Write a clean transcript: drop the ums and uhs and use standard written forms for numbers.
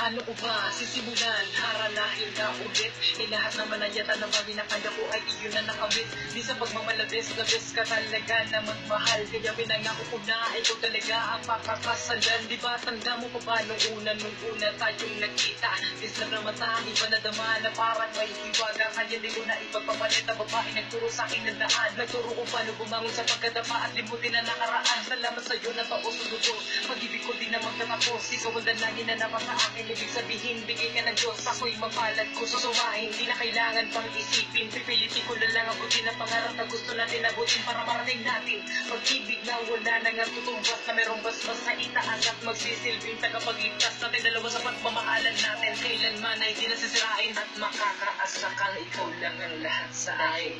paano ko ba sisimulan? Haranahin ka ulit. Lahat naman na yata na bagay na kanya ko ay iyon na nakamit. Di sa pagmamalabis, labis ka talaga na magmahal. Kaya pinangako ko na ikaw talaga ang pakakasalan. Di ba tanda mo pa ba nung una tayong nagkita? Disna na mata, iba na dama na parang may hiwaga. Kaya di ko na ipagpapalit ang babae nagturo sa akin ng daan. Nagturo ko paano bumangon sa pagkadapa at limutin na nakaraan. Salamat sa'yo na taos luto. Pag-ibig ko di na magtatapos. Ikaw ang dalangin na naman sa akin. Ibig sabihin, bigay ka ng Diyos. Ako'y mapalad ko susumahin. Di na kailangan pang isipin. Pipilitin ko na lang abutin ang pangarap na gusto natin abutin para marating natin. Pag-ibig na wala na nga tutumbas na merong basbas na itaas at magsisilbing tagapagligtas natin dalawa sa pagmamahalan natin. Kailanman ay di nasisirain at makakaasa kang ikaw lang ang lahat sa akin.